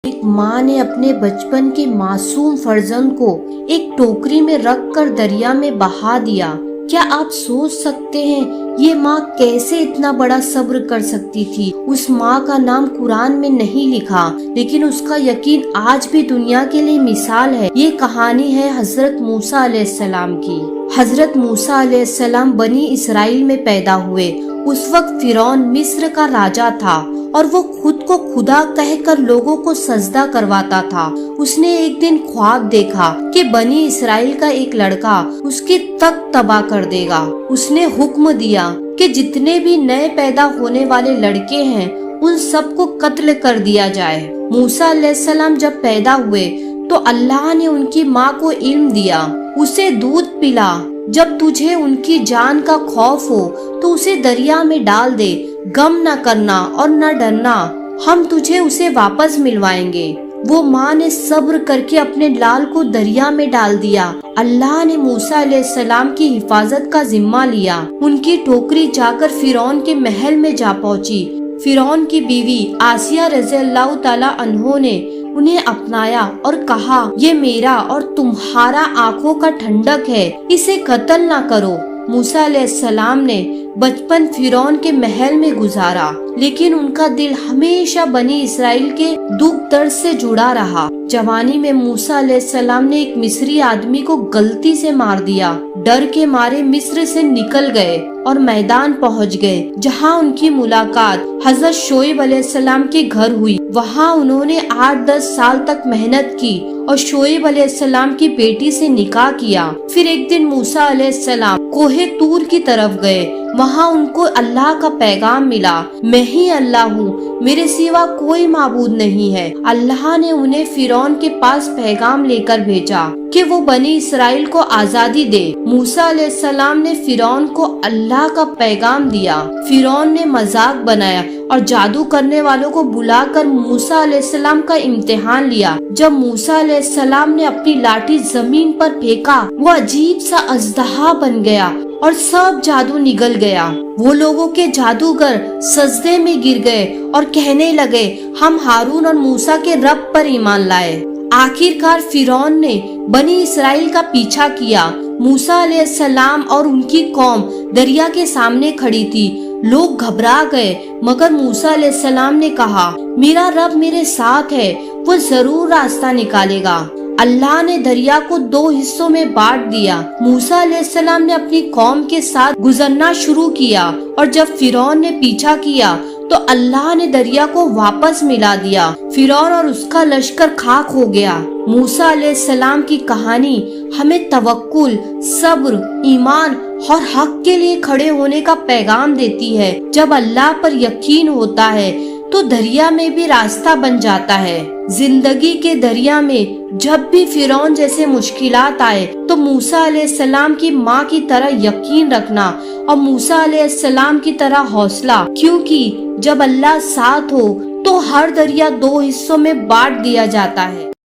ایک ماں نے اپنے بچپن کے معصوم فرزند کو ایک ٹوکری میں رکھ کر دریا میں بہا دیا۔ کیا آپ سوچ سکتے ہیں یہ ماں کیسے اتنا بڑا صبر کر سکتی تھی؟ اس ماں کا نام قرآن میں نہیں لکھا، لیکن اس کا یقین آج بھی دنیا کے لیے مثال ہے۔ یہ کہانی ہے حضرت موسیٰ علیہ السلام کی۔ حضرت موسیٰ علیہ السلام بنی اسرائیل میں پیدا ہوئے۔ اس وقت فرعون مصر کا راجا تھا اور وہ خود کو خدا کہہ کر لوگوں کو سجدہ کرواتا تھا۔ اس نے ایک دن خواب دیکھا کہ بنی اسرائیل کا ایک لڑکا اس کی تخت تباہ کر دے گا۔ اس نے حکم دیا کہ جتنے بھی نئے پیدا ہونے والے لڑکے ہیں ان سب کو قتل کر دیا جائے۔ موسیٰ علیہ السلام جب پیدا ہوئے تو اللہ نے ان کی ماں کو علم دیا، اسے دودھ پلا۔ جب تجھے ان کی جان کا خوف ہو تو اسے دریا میں ڈال دے، غم نہ کرنا اور نہ ڈرنا، ہم تجھے اسے واپس ملوائیں گے۔ وہ ماں نے صبر کر کے اپنے لال کو دریا میں ڈال دیا۔ اللہ نے موسیٰ علیہ السلام کی حفاظت کا ذمہ لیا۔ ان کی ٹوکری جا کر فرعون کے محل میں جا پہنچی۔ فرعون کی بیوی آسیہ رضی اللہ تعالی عنہ نے انہیں اپنایا اور کہا، یہ میرا اور تمہارا آنکھوں کا ٹھنڈک ہے، اسے قتل نہ کرو۔ موسیٰ علیہ السلام نے بچپن فرعون کے محل میں گزارا، لیکن ان کا دل ہمیشہ بنی اسرائیل کے دکھ درد سے جڑا رہا۔ جوانی میں موسیٰ علیہ السلام نے ایک مصری آدمی کو غلطی سے مار دیا۔ ڈر کے مارے مصر سے نکل گئے اور میدان پہنچ گئے، جہاں ان کی ملاقات حضرت شعیب علیہ السلام کے گھر ہوئی۔ وہاں انہوں نے 8-10 سال تک محنت کی اور شعیب علیہ السلام کی بیٹی سے نکاح کیا۔ پھر ایک دن موسیٰ علیہ السلام کوہ طور کی طرف گئے۔ وہاں ان کو اللہ کا پیغام ملا، میں ہی اللہ ہوں، میرے سوا کوئی معبود نہیں ہے۔ اللہ نے انہیں فرعون کے پاس پیغام لے کر بھیجا کہ وہ بنی اسرائیل کو آزادی دے۔ موسیٰ علیہ السلام نے فرعون کو اللہ کا پیغام دیا۔ فرعون نے مذاق بنایا اور جادو کرنے والوں کو بلا کر موسیٰ علیہ السلام کا امتحان لیا۔ جب موسیٰ علیہ السلام نے اپنی لاٹھی زمین پر پھینکا، وہ عجیب سا اژدہا بن گیا اور سب جادو نگل گیا۔ وہ لوگوں کے جادوگر سجدے میں گر گئے اور کہنے لگے، ہم ہارون اور موسیٰ کے رب پر ایمان لائے۔ آخر کار فرعون نے بنی اسرائیل کا پیچھا کیا۔ موسیٰ علیہ السلام اور ان کی قوم دریا کے سامنے کھڑی تھی۔ لوگ گھبرا گئے، مگر موسیٰ علیہ السلام نے کہا، میرا رب میرے ساتھ ہے، وہ ضرور راستہ نکالے گا۔ اللہ نے دریا کو 2 حصوں میں بانٹ دیا۔ موسیٰ علیہ السلام نے اپنی قوم کے ساتھ گزرنا شروع کیا، اور جب فرعون نے پیچھا کیا تو اللہ نے دریا کو واپس ملا دیا۔ فرعون اور اس کا لشکر خاک ہو گیا۔ موسیٰ علیہ السلام کی کہانی ہمیں توکل، صبر، ایمان اور حق کے لیے کھڑے ہونے کا پیغام دیتی ہے۔ جب اللہ پر یقین ہوتا ہے تو دریا میں بھی راستہ بن جاتا ہے۔ زندگی کے دریا میں جب بھی فرعون جیسے مشکلات آئے تو موسیٰ علیہ السلام کی ماں کی طرح یقین رکھنا اور موسیٰ علیہ السلام کی طرح حوصلہ، کیونکہ جب اللہ ساتھ ہو تو ہر دریا 2 حصوں میں بانٹ دیا جاتا ہے۔